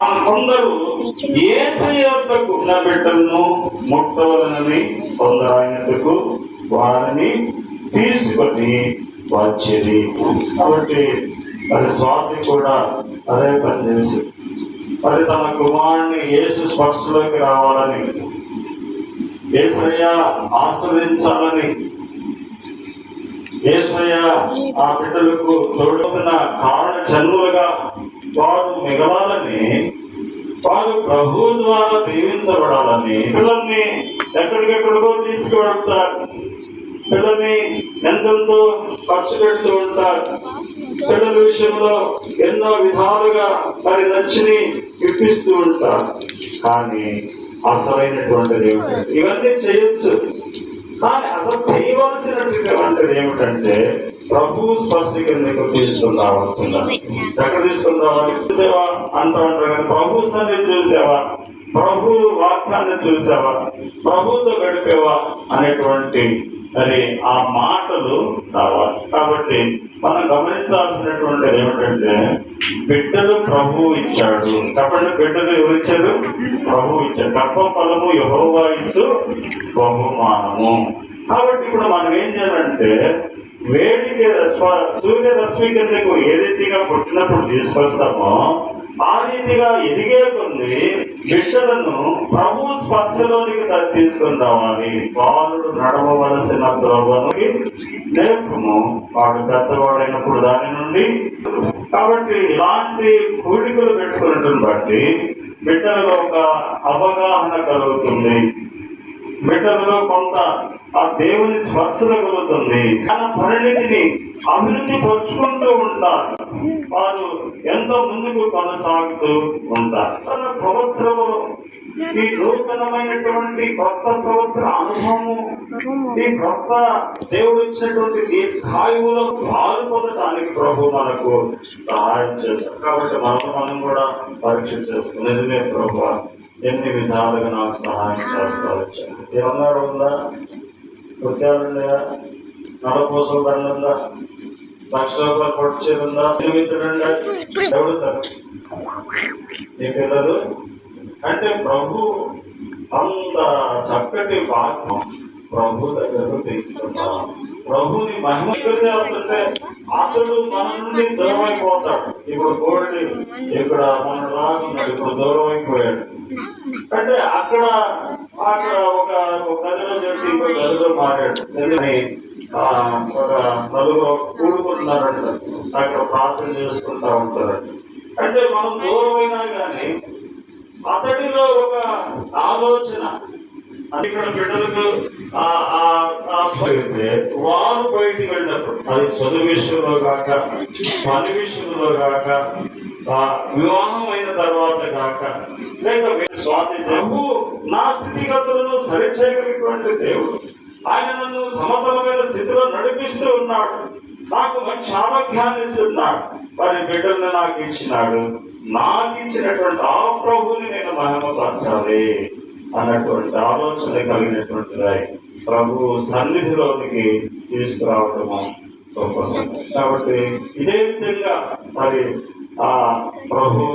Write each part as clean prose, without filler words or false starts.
కొందరు యేసయ్య యొద్దకు ఉన్న బిడ్డలను ముట్టవలనని కొందరు ఆయనకు వారిని తీసుకొని వచ్చేది. కాబట్టి మరి స్వాతి కూడా అదే పని చేసి మరి తన కుమారుని యేసు స్పర్శలోకి రావాలని, యేసయ్య ఆశ్రయించాలని, యేసయ్య ఆ బిడ్డలకు తోడుతున్న కారణ జన్ములుగా వారు మిగలాలని, వారు ప్రభువు ద్వారా దీవించబడాలని పిల్లల్ని ఎక్కడికెక్కడికో తీసుకువెళ్తారు. పిల్లల్ని ఎంతెంతో ఖర్చు పెడుతూ ఉంటారు. పిల్లల విషయంలో ఎన్నో విధాలుగా మరి నచ్చిని ఇప్పిస్తూ ఉంటారు. కానీ అసలైనటువంటిది ఏమిటంటే ఇవన్నీ చేయొచ్చు, కానీ అసలు చేయవలసినటువంటిది ఏమిటంటే ప్రభు స్పర్శ కిందకు తీసుకుని రావాల్సిందారు. ఎక్కడ తీసుకుని రావాలి? చూసేవా అంటూ ఉంటారు కానీ ప్రభు సన్నిధి చూసావా, ప్రభు వాక్యాన్ని చూసావా, ప్రభుతో గడిపేవా అనేటువంటి మరి ఆ మాటలు రావాలి. కాబట్టి మనం గమనించాల్సినటువంటిది ఏమిటంటే బిడ్డలు ప్రభువు ఇచ్చాడు. చెప్పండి, బిడ్డలు ఎవరు ఇచ్చారు? ప్రభువు ఇచ్చాడు. గర్భ ఫలము యెహోవా ఇచ్చు బహుమానము. కాబట్టి ఇప్పుడు మనం ఏం చేయాలంటే వేడికి సూర్యరశ్మి కిందకు ఏ రీతిగా పుట్టినప్పుడు తీసుకొస్తామో ఆ రీతిగా ఎదిగే కొన్ని బిడ్డలను ప్రభు స్పర్శలోనికి తీసుకుని రావాలి. బాలుడు నడవవలసిన త్రోవకి నేర్పము, వాడు పెద్దవాడైనప్పుడు దాని నుండి. కాబట్టి ఇలాంటి కూడికలు పెట్టుకున్నట్టుని బట్టి బిడ్డలలో ఒక అవగాహన కలుగుతుంది, బిడ్డలలో కొంత ఆ దేవుని స్పర్శన కలుగుతుంది. తన పరిణితిని అభివృద్ధి పరుచుకుంటూ ఉంటారు. వారు ఎంతో ముందుకు కొనసాగుతూ ఉంటారు. తన సంవత్సరము ఈ నూతనమైనటువంటి కొత్త సంవత్సర అనుభవము, ఈ కొత్త దేవుడు ఇచ్చినటువంటి దీర్ఘాయువులో పాలు పొందడానికి ప్రభు మనకు సహాయం చేస్తారు. కాబట్టి మనం కూడా పరీక్ష చేసుకుని నిజమే ప్రభు ఎన్ని విధాలుగా నాకు సహాయం చేస్తారు. ఏమన్నాడు ఉందా? కృత్యాలున్నాయా? నలపోసలు దండుందా? లక్షల పొడిచేదుందా? నియమితుడండి ఎవడుతారు నీ పిల్లలు అంటే ప్రభు అంత చక్కటి వాక్యం ప్రభు దగ్గరకు తీసుకున్నాం. ప్రభుని మహిమ చేస్తుంటే అతడు మన నుండి దూరం అయిపోతాడు. ఇప్పుడు కోడి ఇక్కడ మన లాగున్నాడు, ఇప్పుడు దూరం అయిపోయాడు. అంటే అక్కడ ఒక గదిలో చేసి ఇంకో గదిలో మారాడు. ఒక నలుగురు కూడుకుంటున్నారంట, అక్కడ ప్రార్థన చేసుకుంటా ఉంటారు. అంటే మనం దూరమైనా కానీ అతడిలో ఒక ఆలోచన ఇక్కడ బిడ్డలకు వారు బయటికి వెళ్ళినప్పుడు అది చదువు విషయంలో కాక, పని విషయంలో కాక, వివాహం అయిన తర్వాత కాక, లేక స్వాతి ప్రభు నా స్థితిగతులను సరిచేయగలిగినటువంటి దేవుడు. ఆయన నన్ను సమతలమైన స్థితిలో నడిపిస్తూ ఉన్నాడు, నాకు మంచి ఆరోగ్యాన్ని ఇస్తున్నాడు, మరి బిడ్డల్ని నాకు ఇచ్చినాడు. నాకు ఇచ్చినటువంటి ఆ ప్రభుని నేను మహిమపరచాలి అన్నటువంటి ఆలోచన కలిగినటువంటి ప్రభు సన్నిధిలోనికి తీసుకురావటము గొప్ప సంగతి. కాబట్టి ఇదే విధంగా మరి ఆ ప్రభు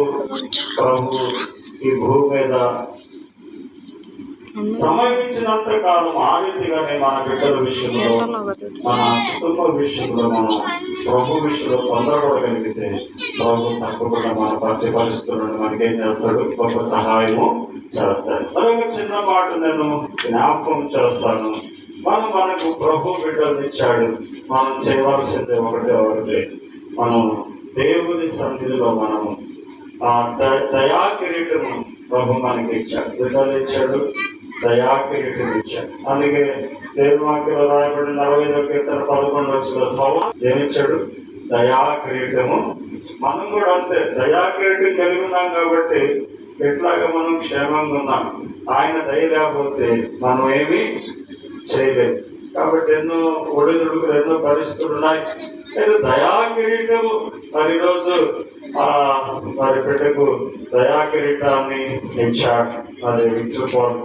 ఈ భూమి మీద సమయం ఇచ్చినంత కాలం ఆ రీతిగానే మన బిడ్డల విషయంలో, మన కుటుంబ విషయంలో, మనం ప్రభు విషయంలో పొందబడగలిగితే ప్రభు తప్పకుండా మన ప్రతి పరిస్థితులను మనకేం చేస్తాడు? గొప్ప సహాయము చేస్తాడు. మరొక చిన్న మాట నేను జ్ఞాపకం చేస్తాను. మనకు ప్రభు బిడ్డలు ఇచ్చాడు. మనం చేయవలసింది ఒకటే, మనం దేవుని సన్నిధిలో మనము ఆ దయా కిరీటము ప్రభు మనకి ఇచ్చాడు. బిడ్డలు ఇచ్చాడు, దయా కిరీటం ఇచ్చాడు. అందుకే దేవుని వాక్యంలో రాయబడిన 40వ కీర్తన 11 ఏమిచ్చాడు? దయా కిరీటము. మనం కూడా అంతే, దయా కిరీటం కలిగి ఉన్నాం కాబట్టి ఎట్లాగా మనం క్షేమంగా ఉన్నాం. ఆయన దయ లేకపోతే మనం ఏమీ చేయలేదు. కాబట్టి ఎన్నో ఒడిదుడుకులు, ఎన్నో పరిస్థితులు ఉన్నాయి. అయితే దయా కిరీటము మరి ఈరోజు మరి బిడ్డకు దయా కిరీటాన్ని ఇచ్చాడు. అది ఇచ్చుకోవాలి.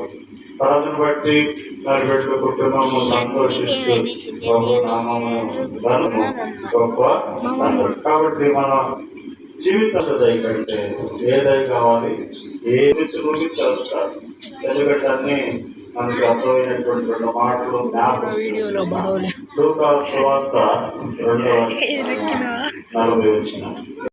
తనను బట్టి మరి బిడ్డల కుటుంబము సంతోషిస్తూ ప్రభు నామము గొప్ప. కాబట్టి మనం జీవితంలో దయ కంటే ఏ దయ కావాలి, ఏ రుచి చేస్తారు. ఎందుకంటే అన్ని మనకి అర్థమైనటువంటి రెండు మాటలు జ్ఞాపకం. లూకా సువార్త 2:40 వచ్చిన